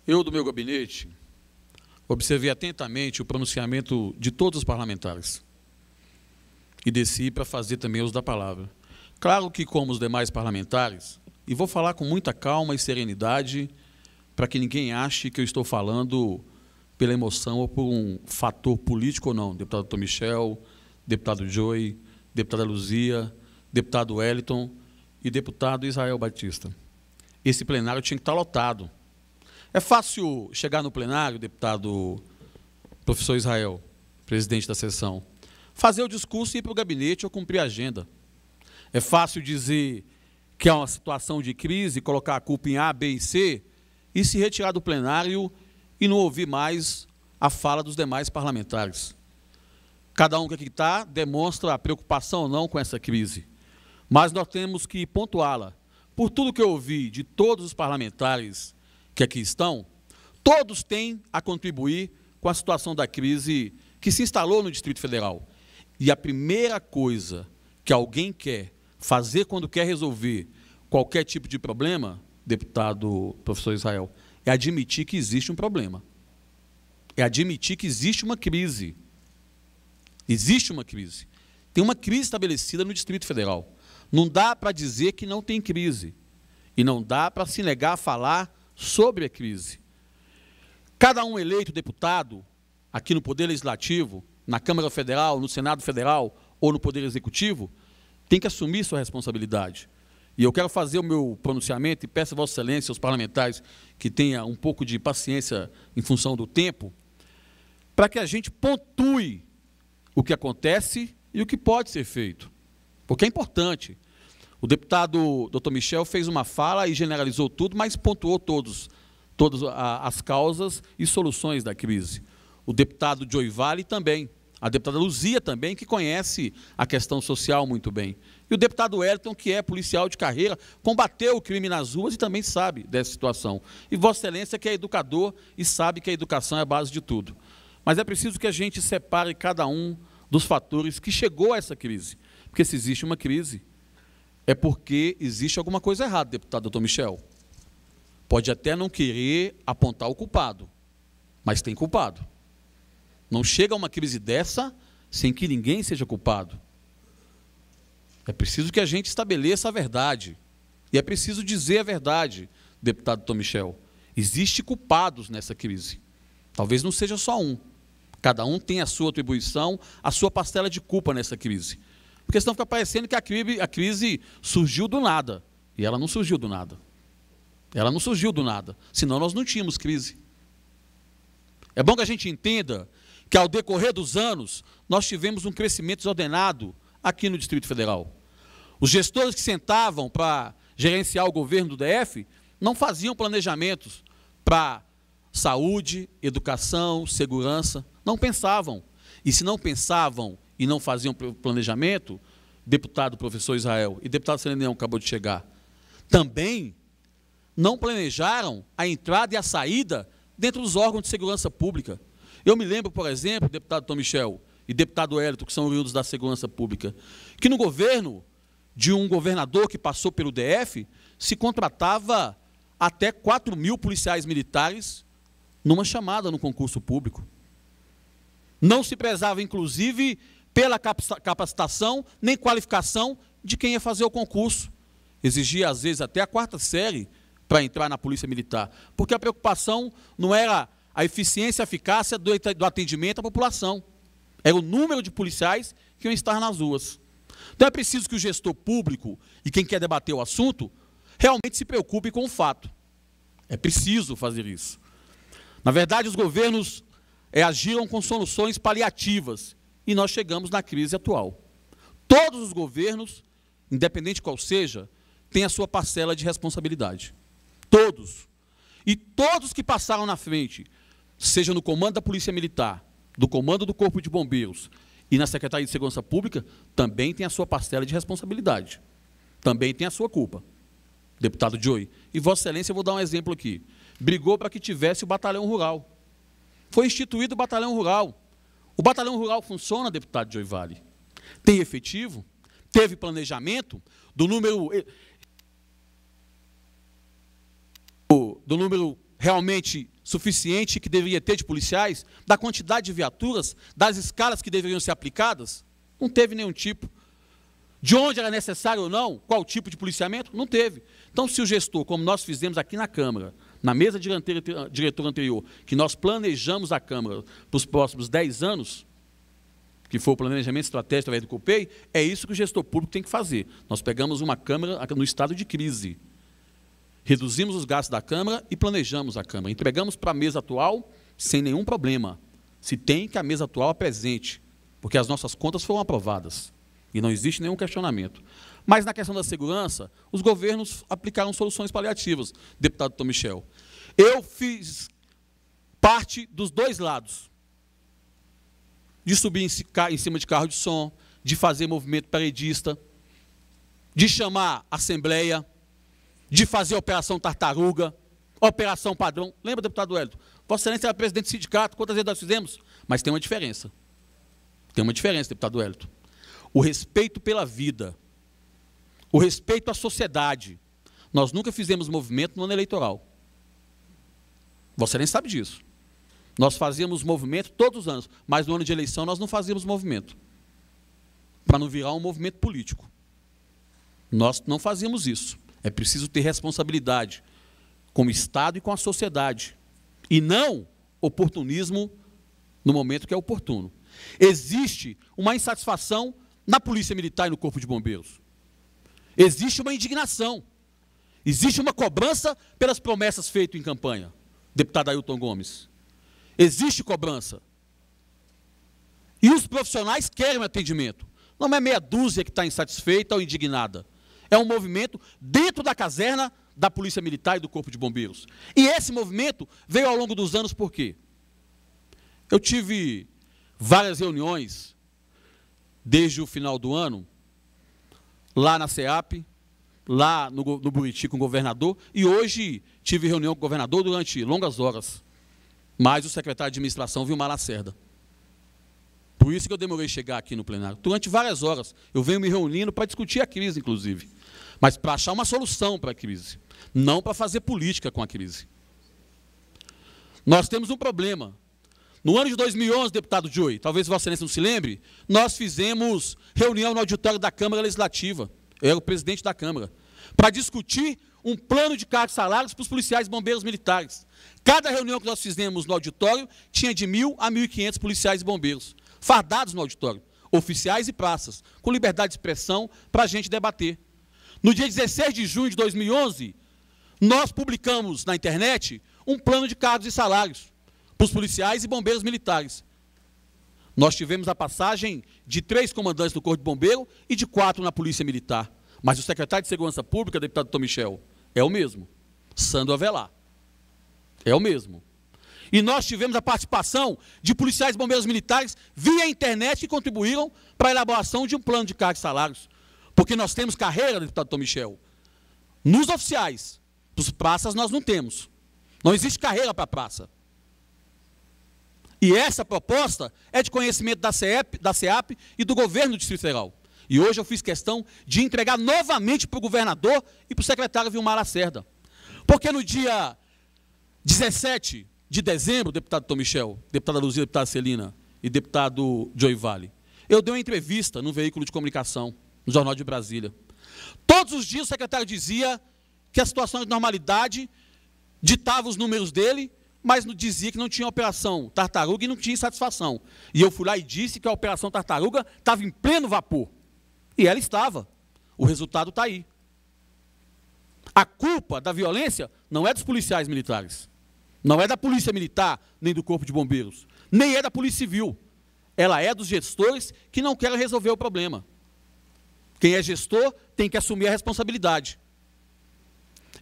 Eu, do meu gabinete, observei atentamente o pronunciamento de todos os parlamentares e desci para fazer também uso da palavra. Claro que, como os demais parlamentares, e vou falar com muita calma e serenidade para que ninguém ache que eu estou falando pela emoção ou por um fator político ou não. Deputado Dr. Michel, deputado Joey, deputada Luzia, deputado Wellington e deputado Israel Batista. Esse plenário tinha que estar lotado. É fácil chegar no plenário, deputado professor Israel, presidente da sessão, fazer o discurso e ir para o gabinete ou cumprir a agenda. É fácil dizer que é uma situação de crise, colocar a culpa em A, B e C e se retirar do plenário e não ouvir mais a fala dos demais parlamentares. Cada um que aqui está demonstra a preocupação ou não com essa crise, mas nós temos que pontuá-la. Por tudo que eu ouvi de todos os parlamentares que aqui estão, todos têm a contribuir com a situação da crise que se instalou no Distrito Federal. E a primeira coisa que alguém quer fazer quando quer resolver qualquer tipo de problema, deputado professor Israel, é admitir que existe um problema. É admitir que existe uma crise. Existe uma crise. Tem uma crise estabelecida no Distrito Federal. Não dá para dizer que não tem crise. E não dá para se negar a falar sobre a crise. Cada um eleito deputado, aqui no Poder Legislativo, na Câmara Federal, no Senado Federal ou no Poder Executivo, tem que assumir sua responsabilidade. E eu quero fazer o meu pronunciamento e peço a Vossa Excelência, aos parlamentares, que tenham um pouco de paciência em função do tempo, para que a gente pontue o que acontece e o que pode ser feito. Porque é importante. O deputado Dr. Michel fez uma fala e generalizou tudo, mas pontuou todas as causas e soluções da crise. O deputado Joey Vale também. A deputada Luzia também, que conhece a questão social muito bem. E o deputado Wellington, que é policial de carreira, combateu o crime nas ruas e também sabe dessa situação. E Vossa Excelência, que é educador e sabe que a educação é a base de tudo. Mas é preciso que a gente separe cada um dos fatores que chegou a essa crise. Porque se existe uma crise, é porque existe alguma coisa errada, deputado Dr. Michel. Pode até não querer apontar o culpado, mas tem culpado. Não chega a uma crise dessa sem que ninguém seja culpado. É preciso que a gente estabeleça a verdade. E é preciso dizer a verdade, deputado Dr. Michel. Existem culpados nessa crise. Talvez não seja só um. Cada um tem a sua atribuição, a sua parcela de culpa nessa crise. Porque senão fica parecendo que a crise surgiu do nada. E ela não surgiu do nada. Ela não surgiu do nada. Senão nós não tínhamos crise. É bom que a gente entenda que, ao decorrer dos anos, nós tivemos um crescimento desordenado aqui no Distrito Federal. Os gestores que sentavam para gerenciar o governo do DF não faziam planejamentos para saúde, educação, segurança. Não pensavam. E se não pensavam e não faziam planejamento, deputado professor Israel e deputado Serenão acabou de chegar, também não planejaram a entrada e a saída dentro dos órgãos de segurança pública. Eu me lembro, por exemplo, deputado Dr. Michel e deputado Wellington, que são oriundos da segurança pública, que no governo de um governador que passou pelo DF, se contratava até 4.000 policiais militares numa chamada no concurso público. Não se prezava, inclusive, pela capacitação nem qualificação de quem ia fazer o concurso. Exigia, às vezes, até a 4ª série para entrar na Polícia Militar, porque a preocupação não era a eficiência e a eficácia do atendimento à população. Era o número de policiais que iam estar nas ruas. Então é preciso que o gestor público e quem quer debater o assunto realmente se preocupe com o fato. É preciso fazer isso. Na verdade, os governos agiram com soluções paliativas e nós chegamos na crise atual. Todos os governos, independente qual seja, têm a sua parcela de responsabilidade. Todos. E todos que passaram na frente, seja no comando da Polícia Militar, do comando do Corpo de Bombeiros e na Secretaria de Segurança Pública, também tem a sua parcela de responsabilidade. Também tem a sua culpa. Deputado Joey. E Vossa Excelência, eu vou dar um exemplo aqui. Brigou para que tivesse o batalhão rural. Foi instituído o batalhão rural. O batalhão rural funciona, deputado Joey Vale. Tem efetivo, teve planejamento do número do número realmente suficiente que deveria ter de policiais, da quantidade de viaturas, das escalas que deveriam ser aplicadas? Não teve nenhum tipo. De onde era necessário ou não, qual tipo de policiamento? Não teve. Então, se o gestor, como nós fizemos aqui na Câmara, na mesa diretora anterior, que nós planejamos a Câmara para os próximos 10 anos, que foi o planejamento estratégico através do COPEI, é isso que o gestor público tem que fazer. Nós pegamos uma Câmara no estado de crise, reduzimos os gastos da Câmara e planejamos a Câmara. Entregamos para a mesa atual sem nenhum problema. Se tem que a mesa atual apresente, porque as nossas contas foram aprovadas e não existe nenhum questionamento. Mas na questão da segurança, os governos aplicaram soluções paliativas, deputado Tom Michel. Eu fiz parte dos dois lados, de subir em cima de carro de som, de fazer movimento paredista, de chamar assembleia, de fazer operação tartaruga, operação padrão. Lembra, deputado Wellington? Vossa Excelência era presidente do sindicato, quantas vezes nós fizemos? Mas tem uma diferença. Tem uma diferença, deputado Wellington. O respeito pela vida, o respeito à sociedade. Nós nunca fizemos movimento no ano eleitoral. Vossa Excelência sabe disso. Nós fazíamos movimento todos os anos, mas no ano de eleição nós não fazíamos movimento, para não virar um movimento político. Nós não fazíamos isso. É preciso ter responsabilidade com o Estado e com a sociedade, e não oportunismo no momento que é oportuno. Existe uma insatisfação na Polícia Militar e no Corpo de Bombeiros. Existe uma indignação. Existe uma cobrança pelas promessas feitas em campanha, deputado Ailton Gomes. Existe cobrança. E os profissionais querem um atendimento. Não é meia dúzia que está insatisfeita ou indignada. É um movimento dentro da caserna da Polícia Militar e do Corpo de Bombeiros. E esse movimento veio ao longo dos anos por quê? Eu tive várias reuniões desde o final do ano, lá na SEAP, lá no Buriti com o governador, e hoje tive reunião com o governador durante longas horas. Mas o secretário de administração, Vilmar Lacerda. Por isso que eu demorei a chegar aqui no plenário. Durante várias horas, eu venho me reunindo para discutir a crise, inclusive. Mas para achar uma solução para a crise. Não para fazer política com a crise. Nós temos um problema. No ano de 2011, deputado Joey, talvez Vossa Excelência não se lembre, nós fizemos reunião no auditório da Câmara Legislativa. Eu era o presidente da Câmara. Para discutir um plano de cargos e salários para os policiais e bombeiros militares. Cada reunião que nós fizemos no auditório tinha de 1.000 a 1.500 policiais e bombeiros, fardados no auditório, oficiais e praças, com liberdade de expressão para a gente debater. No dia 16 de junho de 2011, nós publicamos na internet um plano de cargos e salários para os policiais e bombeiros militares. Nós tivemos a passagem de 3 comandantes do Corpo de Bombeiro e de 4 na Polícia Militar. Mas o secretário de Segurança Pública, deputado Tom Michel, é o mesmo, Sandro Avelar. É o mesmo. E nós tivemos a participação de policiais e bombeiros militares via internet que contribuíram para a elaboração de um plano de cargos e salários. Porque nós temos carreira, deputado Tom Michel, nos oficiais. Dos praças nós não temos. Não existe carreira para praça. E essa proposta é de conhecimento da SEAP e do governo do Distrito Federal. E hoje eu fiz questão de entregar novamente para o governador e para o secretário Vilmar Lacerda. Porque no dia 17 de dezembro, deputado Tom Michel, deputada Luzia, deputada Celina e deputado Joey Vale, eu dei uma entrevista no veículo de comunicação, no Jornal de Brasília. Todos os dias o secretário dizia que a situação de normalidade ditava os números dele, mas dizia que não tinha operação Tartaruga e não tinha insatisfação. E eu fui lá e disse que a operação Tartaruga estava em pleno vapor. E ela estava. O resultado está aí. A culpa da violência não é dos policiais militares. Não é da Polícia Militar, nem do Corpo de Bombeiros. Nem é da Polícia Civil. Ela é dos gestores que não querem resolver o problema. Quem é gestor tem que assumir a responsabilidade.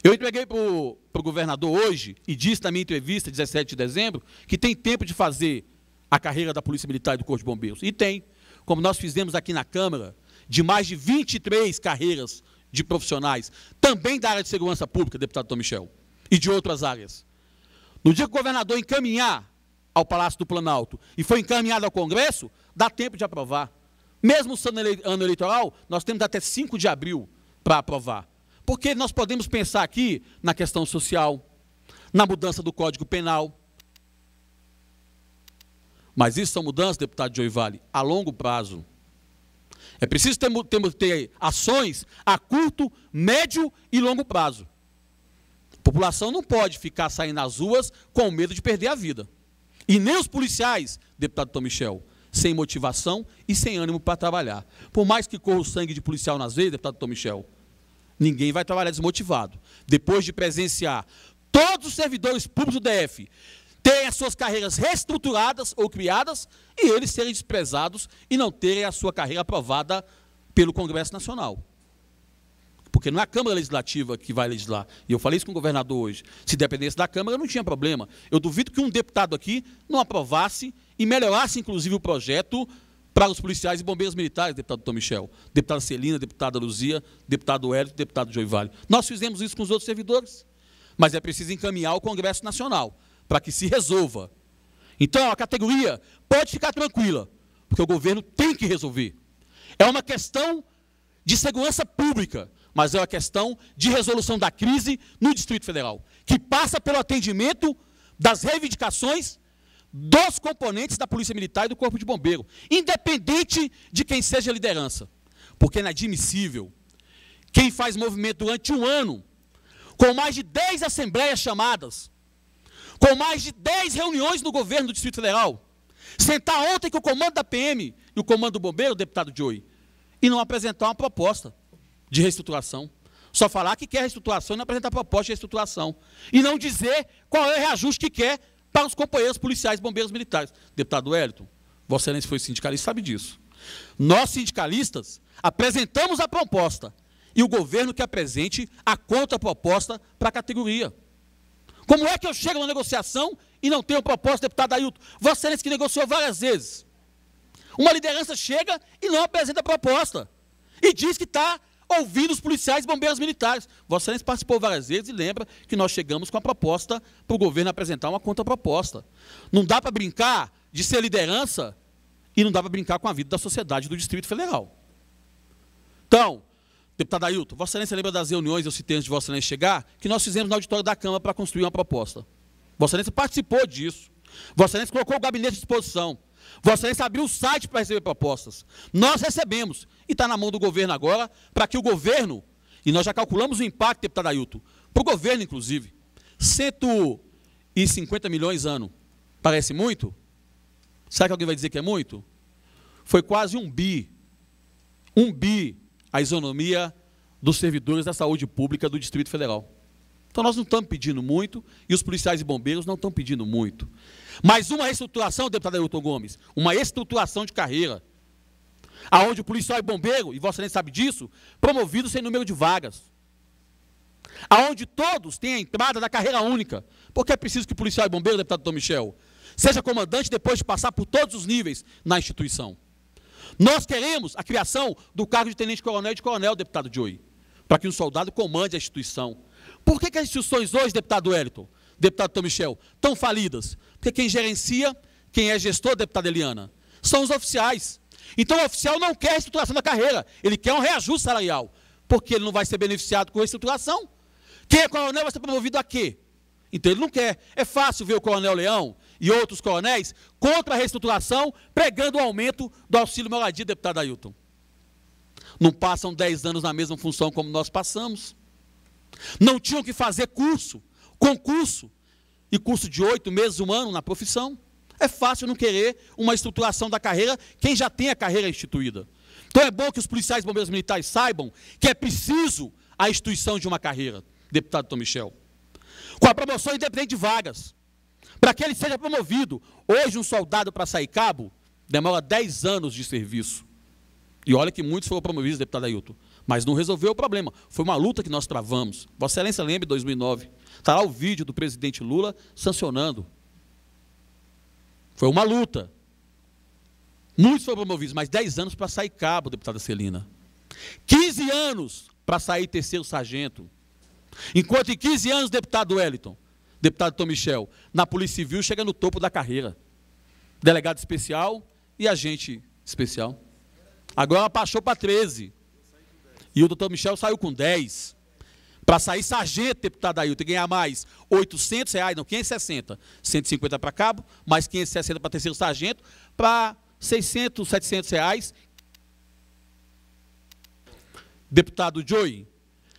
Eu entreguei para o governador hoje, e disse na minha entrevista, 17 de dezembro, que tem tempo de fazer a carreira da Polícia Militar e do Corpo de Bombeiros. E tem. Como nós fizemos aqui na Câmara, de mais de 23 carreiras de profissionais, também da área de segurança pública, deputado Tom Michel, e de outras áreas. No dia que o governador encaminhar ao Palácio do Planalto e foi encaminhado ao Congresso, dá tempo de aprovar. Mesmo sendo ano eleitoral, nós temos até 5 de abril para aprovar. Porque nós podemos pensar aqui na questão social, na mudança do Código Penal. Mas isso são mudanças, deputado Joey Vale, a longo prazo. É preciso ter ações a curto, médio e longo prazo. A população não pode ficar saindo nas ruas com medo de perder a vida. E nem os policiais, deputado Tom Michel, sem motivação e sem ânimo para trabalhar. Por mais que corra o sangue de policial nas veias, deputado Tom Michel, ninguém vai trabalhar desmotivado. Depois de presenciar todos os servidores públicos do DF terem as suas carreiras reestruturadas ou criadas e eles serem desprezados e não terem a sua carreira aprovada pelo Congresso Nacional. Porque não é a Câmara Legislativa que vai legislar. E eu falei isso com o governador hoje. Se dependesse da Câmara, não tinha problema. Eu duvido que um deputado aqui não aprovasse e melhorasse, inclusive, o projeto para os policiais e bombeiros militares, deputado Tom Michel, deputada Celina, deputada Luzia, deputado Hélio, deputado Joey Vale. Nós fizemos isso com os outros servidores, mas é preciso encaminhar ao Congresso Nacional para que se resolva. Então, a categoria pode ficar tranquila, porque o governo tem que resolver. É uma questão de segurança pública, mas é uma questão de resolução da crise no Distrito Federal, que passa pelo atendimento das reivindicações dos componentes da Polícia Militar e do Corpo de Bombeiro, independente de quem seja a liderança. Porque é inadmissível quem faz movimento durante um ano, com mais de 10 assembleias chamadas, com mais de 10 reuniões no governo do Distrito Federal, sentar ontem com o comando da PM e o comando do Bombeiro, deputado Joey, e não apresentar uma proposta de reestruturação. Só falar que quer reestruturação e não apresentar proposta de reestruturação. E não dizer qual é o reajuste que quer para os companheiros policiais, bombeiros militares. Deputado Wellington, Vossa Excelência foi sindicalista, sabe disso. Nós, sindicalistas, apresentamos a proposta e o governo que apresente a contraproposta para a categoria. Como é que eu chego na negociação e não tenho proposta, deputado Ailton? Vossa Excelência que negociou várias vezes. Uma liderança chega e não apresenta proposta. E diz que está ouvindo os policiais e bombeiros militares. Vossa Excelência participou várias vezes e lembra que nós chegamos com a proposta para o governo apresentar uma contraproposta. Não dá para brincar de ser liderança e não dá para brincar com a vida da sociedade do Distrito Federal. Então, deputado Ailton, Vossa Excelência lembra das reuniões, eu citei antes de Vossa Excelência chegar, que nós fizemos no auditório da Câmara para construir uma proposta. Vossa Excelência participou disso. Vossa Excelência colocou o gabinete à disposição. Vossa Excelência abriu o site para receber propostas. Nós recebemos. E está na mão do governo agora, para que o governo, e nós já calculamos o impacto, deputado Ailton, para o governo, inclusive, 150 milhões ano. Parece muito? Será que alguém vai dizer que é muito? Foi quase 1 bi. 1 bi a isonomia dos servidores da saúde pública do Distrito Federal. Então nós não estamos pedindo muito, e os policiais e bombeiros não estão pedindo muito. Mas uma reestruturação, deputado Ailton Gomes, uma estruturação de carreira, aonde o policial e bombeiro, e Vossa Excelência sabe disso, promovidos sem número de vagas. Aonde todos têm a entrada da carreira única. Porque é preciso que o policial e bombeiro, deputado Tom Michel, seja comandante depois de passar por todos os níveis na instituição. Nós queremos a criação do cargo de tenente-coronel e de coronel, deputado Joey, para que um soldado comande a instituição. Por que as instituições hoje, deputado Wellington, deputado Tom Michel, estão falidas? Porque quem gerencia, quem é gestor, deputada Eliana, são os oficiais. Então o oficial não quer a reestruturação da carreira, ele quer um reajuste salarial, porque ele não vai ser beneficiado com a reestruturação. Quem é coronel vai ser promovido a quê? Então ele não quer. É fácil ver o coronel Leão e outros coronéis contra a reestruturação, pregando o aumento do auxílio moradia, deputado Ailton. Não passam 10 anos na mesma função como nós passamos. Não tinham que fazer curso, concurso, e curso de 8 meses, 1 ano na profissão. É fácil não querer uma estruturação da carreira quem já tem a carreira instituída. Então é bom que os policiais e bombeiros militares saibam que é preciso a instituição de uma carreira, deputado Tom Michel. Com a promoção independente de vagas. Para que ele seja promovido. Hoje um soldado para sair cabo demora 10 anos de serviço. E olha que muitos foram promovidos, deputado Ailton. Mas não resolveu o problema. Foi uma luta que nós travamos. Vossa Excelência lembra de 2009. Está lá o vídeo do presidente Lula sancionando. Foi uma luta. Muitos foram promovidos, mas 10 anos para sair cabo, deputada Celina. 15 anos para sair terceiro sargento. Enquanto em 15 anos, deputado Wellington, deputado Tom Michel, na Polícia Civil chega no topo da carreira. Delegado especial e agente especial. Agora passou para 13. E o doutor Michel saiu com 10. Para sair sargento, deputado Ailton, e ganhar mais R$800, não, 560. 150 para cabo, mais 560 para terceiro sargento, para R$600, R$700. Deputado Joey,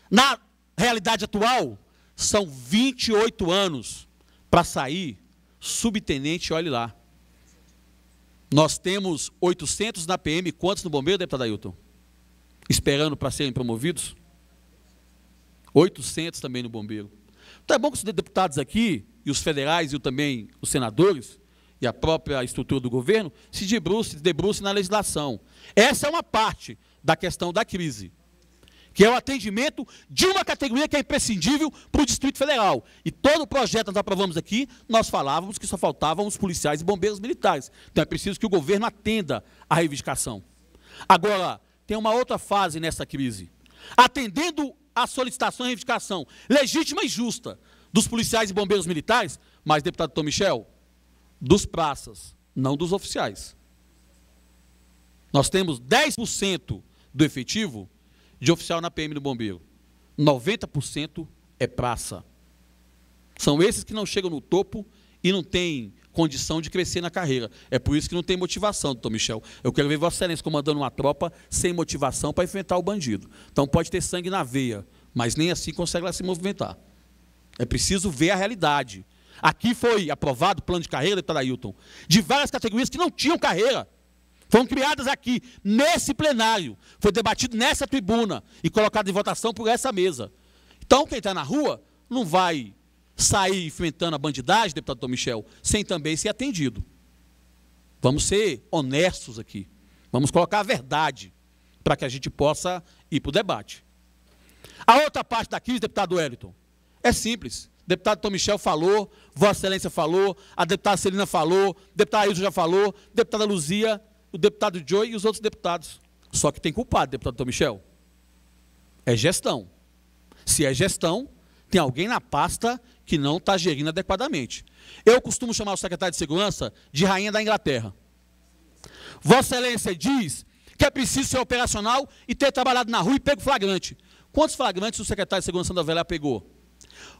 na realidade atual, são 28 anos para sair subtenente, olhe lá. Nós temos 800 na PM, quantos no bombeiro, deputado Ailton? Esperando para serem promovidos? 800 também no bombeiro. Então é bom que os deputados aqui, e os federais, e também os senadores, e a própria estrutura do governo, se debrucem na legislação. Essa é uma parte da questão da crise, que é o atendimento de uma categoria que é imprescindível para o Distrito Federal. E todo o projeto que nós aprovamos aqui, nós falávamos que só faltavam os policiais e bombeiros militares. Então é preciso que o governo atenda à reivindicação. Agora, tem uma outra fase nessa crise. Atendendo a solicitação e reivindicação legítima e justa dos policiais e bombeiros militares, mas, deputado Tom Michel, dos praças, não dos oficiais. Nós temos 10% do efetivo de oficial na PM do bombeiro. 90% é praça. São esses que não chegam no topo e não têm condição de crescer na carreira. É por isso que não tem motivação, doutor Michel. Eu quero ver Vossa Excelência comandando uma tropa sem motivação para enfrentar o bandido. Então pode ter sangue na veia, mas nem assim consegue ela se movimentar. É preciso ver a realidade. Aqui foi aprovado o plano de carreira, deputado Ailton, de várias categorias que não tinham carreira. Foram criadas aqui, nesse plenário, foi debatido nessa tribuna e colocado em votação por essa mesa. Então, quem está na rua não vai sair enfrentando a bandidagem, deputado Tom Michel, sem também ser atendido. Vamos ser honestos aqui. Vamos colocar a verdade para que a gente possa ir para o debate. A outra parte da crise, deputado Wellington, é simples. O deputado Tom Michel falou, Vossa Excelência falou, a deputada Celina falou, o deputado Ailton já falou, a deputada Luzia, o deputado Joey e os outros deputados. Só que tem culpado, deputado Tom Michel. É gestão. Se é gestão, tem alguém na pasta que não está gerindo adequadamente. Eu costumo chamar o secretário de Segurança de rainha da Inglaterra. Vossa Excelência diz que é preciso ser operacional e ter trabalhado na rua e pego flagrante. Quantos flagrantes o secretário de Segurança da Velha pegou?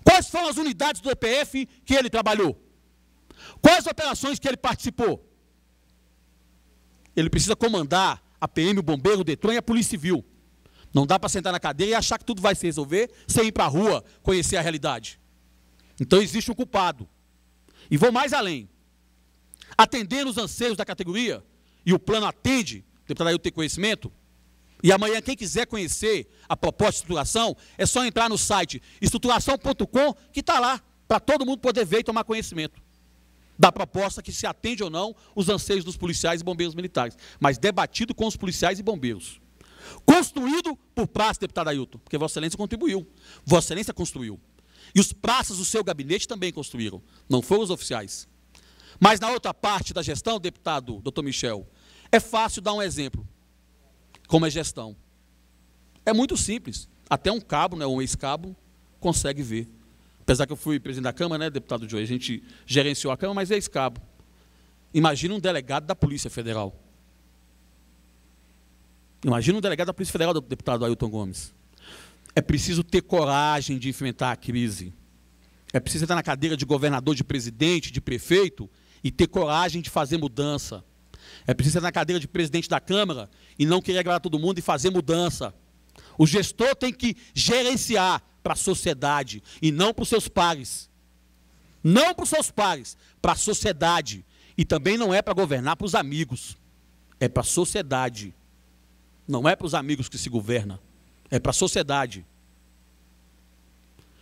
Quais foram as unidades do EPF que ele trabalhou? Quais operações que ele participou? Ele precisa comandar a PM, o bombeiro, o Detran e a Polícia Civil. Não dá para sentar na cadeira e achar que tudo vai se resolver sem ir para a rua conhecer a realidade. Então existe um culpado. E vou mais além. Atendendo os anseios da categoria, e o plano atende, o deputado Ailton tem conhecimento, e amanhã quem quiser conhecer a proposta de estruturação, é só entrar no site estruturação.com, que está lá, para todo mundo poder ver e tomar conhecimento da proposta que se atende ou não os anseios dos policiais e bombeiros militares, mas debatido com os policiais e bombeiros. Construído por praça, deputado Ailton, porque Vossa Excelência contribuiu. Vossa Excelência construiu. E os praças do seu gabinete também construíram, não foram os oficiais. Mas na outra parte da gestão, deputado doutor Michel, é fácil dar um exemplo, como é gestão. É muito simples, até um cabo, né, um ex-cabo, consegue ver. Apesar que eu fui presidente da Câmara, né, deputado Joey, a gente gerenciou a Câmara, mas é ex-cabo. Imagina um delegado da Polícia Federal. Imagina um delegado da Polícia Federal, do deputado Ailton Gomes. É preciso ter coragem de enfrentar a crise. É preciso estar na cadeira de governador, de presidente, de prefeito e ter coragem de fazer mudança. É preciso estar na cadeira de presidente da Câmara e não querer agradar todo mundo e fazer mudança. O gestor tem que gerenciar para a sociedade e não para os seus pares. Não para os seus pares, para a sociedade. E também não é para governar para os amigos. É para a sociedade. Não é para os amigos que se governa. É para a sociedade.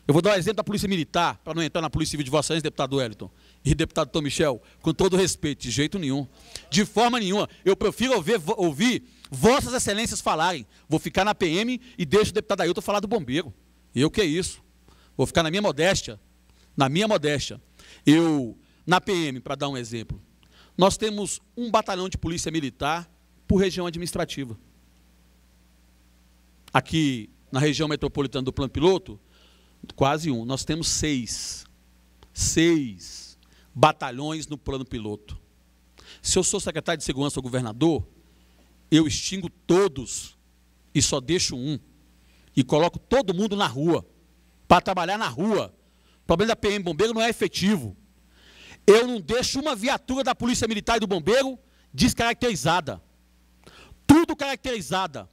Eu vou dar um exemplo da Polícia Militar, para não entrar na Polícia Civil de Vossa Excelência, deputado Wellington e deputado Tom Michel, com todo respeito, de jeito nenhum. De forma nenhuma. Eu prefiro ouvir Vossas Excelências falarem. Vou ficar na PM e deixo o deputado Ailton falar do bombeiro. Eu que é isso? Vou ficar na minha modéstia. Na minha modéstia. Eu, na PM, para dar um exemplo, nós temos um batalhão de polícia militar por região administrativa. Aqui, na região metropolitana do Plano Piloto, quase um, nós temos 6 batalhões no Plano Piloto. Se eu sou secretário de Segurança ou governador, eu extingo todos e só deixo um. E coloco todo mundo na rua. para trabalhar na rua. O problema da PM Bombeiro não é efetivo. Eu não deixo uma viatura da Polícia Militar e do Bombeiro descaracterizada. Tudo caracterizada.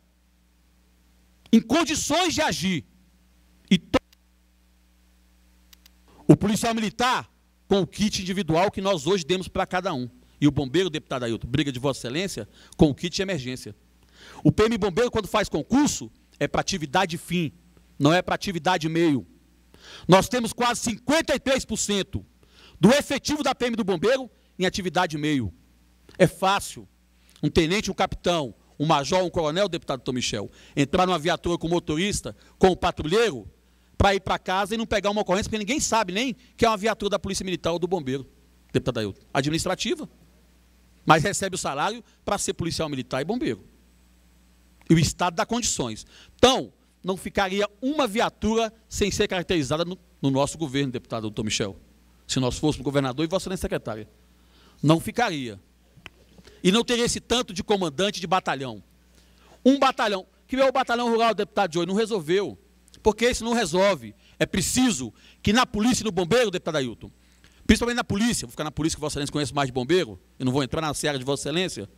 Em condições de agir. E o policial militar com o kit individual que nós hoje demos para cada um. E o bombeiro, deputado Ailton, briga de Vossa Excelência, com o kit de emergência. O PM Bombeiro, quando faz concurso, é para atividade fim, não é para atividade meio. Nós temos quase 53% do efetivo da PM do Bombeiro em atividade meio. É fácil um tenente, um capitão, um major, um coronel, deputado Tom Michel, entrar numa viatura com o motorista, com o patrulheiro, para ir para casa e não pegar uma ocorrência, porque ninguém sabe nem que é uma viatura da Polícia Militar ou do Bombeiro, deputado Ailton. Administrativa, mas recebe o salário para ser policial militar e bombeiro. E o Estado dá condições. Então, não ficaria uma viatura sem ser caracterizada no nosso governo, deputado doutor Michel. Se nós fôssemos governador e Vossa Excelência secretária. Não ficaria. E não teria esse tanto de comandante de batalhão. Um batalhão, que é o batalhão rural, deputado Joey, não resolveu. Porque isso não resolve. É preciso que na polícia e no bombeiro, deputado Ailton, principalmente na polícia, vou ficar na polícia que Vossa Excelência conhece mais de bombeiro, eu não vou entrar na seara de Vossa Excelência.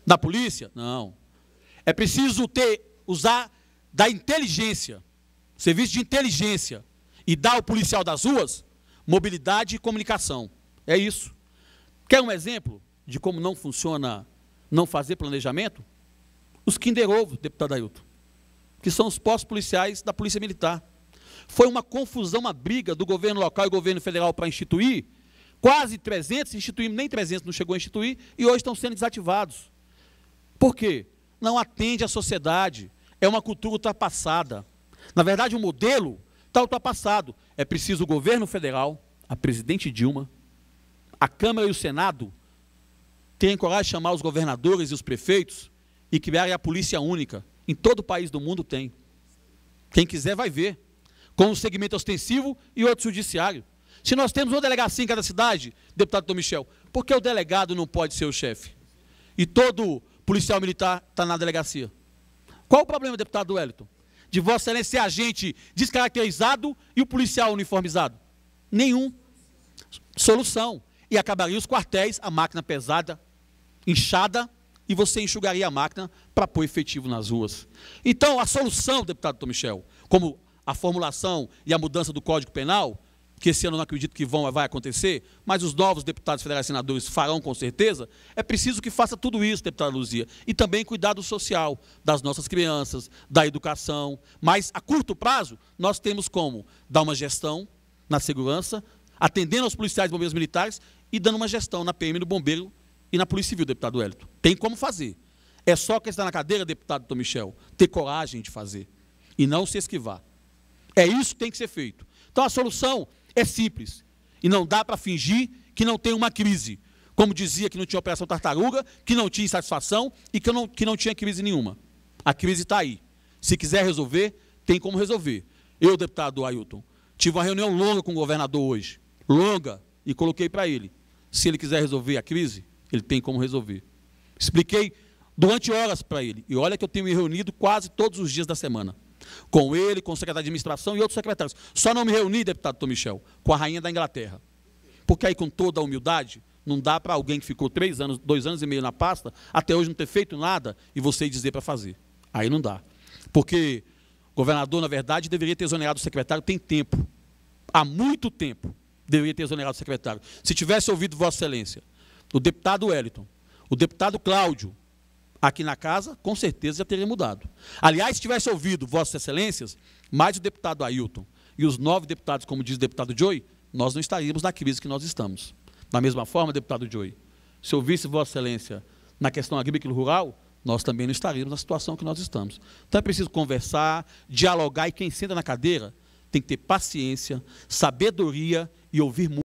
Na polícia? Não. É preciso usar da inteligência, serviço de inteligência, e dar ao policial das ruas mobilidade e comunicação. É isso. Quer um exemplo de como não funciona não fazer planejamento? Os Kinder Ovo, deputado Ailton, que são os postos policiais da Polícia Militar. Foi uma confusão, uma briga do governo local e governo federal para instituir, quase 300, instituímos, nem 300 não chegou a instituir, e hoje estão sendo desativados. Por quê? Não atende à sociedade, é uma cultura ultrapassada. Na verdade, o modelo está ultrapassado. É preciso o governo federal, a presidente Dilma, a Câmara e o Senado terem coragem de chamar os governadores e os prefeitos e criarem a polícia única. Em todo o país do mundo tem. Quem quiser vai ver. Com um segmento ostensivo e outro judiciário. Se nós temos uma delegacia em cada cidade, deputado Tom Michel, por que o delegado não pode ser o chefe? E todo policial militar está na delegacia? Qual o problema, deputado Wellington, de Vossa Excelência ser agente descaracterizado e o policial uniformizado? Nenhum. Solução. E acabaria os quartéis, a máquina pesada, inchada, e você enxugaria a máquina para pôr efetivo nas ruas. Então, a solução, deputado Tom Michel, como a formulação e a mudança do Código Penal, que esse ano eu não acredito que vai acontecer, mas os novos deputados federais e senadores farão com certeza, é preciso que faça tudo isso, deputada Luzia, e também cuidado social das nossas crianças, da educação, mas a curto prazo nós temos como dar uma gestão na segurança, atendendo aos policiais e bombeiros militares e dando uma gestão na PM, no bombeiro e na Polícia Civil, deputado Wellington. Tem como fazer. É só quem está na cadeira, deputado Tom Michel, ter coragem de fazer e não se esquivar. É isso que tem que ser feito. Então a solução é simples. E não dá para fingir que não tem uma crise. Como dizia que não tinha Operação Tartaruga, que não tinha insatisfação e que não tinha crise nenhuma. A crise está aí. Se quiser resolver, tem como resolver. Eu, deputado Ailton, tive uma reunião longa com o governador hoje. Longa. E coloquei para ele. Se ele quiser resolver a crise, ele tem como resolver. Expliquei durante horas para ele. E olha que eu tenho me reunido quase todos os dias da semana. Com ele, com o secretário de administração e outros secretários. Só não me reuni, deputado Tom Michel, com a rainha da Inglaterra. Porque aí, com toda a humildade, não dá para alguém que ficou 2 anos e meio na pasta, até hoje não ter feito nada, e você dizer para fazer. Aí não dá. Porque o governador, na verdade, deveria ter exonerado o secretário, tem tempo. Há muito tempo deveria ter exonerado o secretário. Se tivesse ouvido Vossa Excelência, o deputado Wellington, o deputado Cláudio, aqui na casa, com certeza já teria mudado. Aliás, se tivesse ouvido Vossas Excelências, mais o deputado Ailton e os 9 deputados, como diz o deputado Joey, nós não estaríamos na crise que nós estamos. Da mesma forma, deputado Joey, se ouvisse Vossa Excelência na questão agrícola e rural, nós também não estaríamos na situação que nós estamos. Então é preciso conversar, dialogar, e quem senta na cadeira tem que ter paciência, sabedoria e ouvir muito.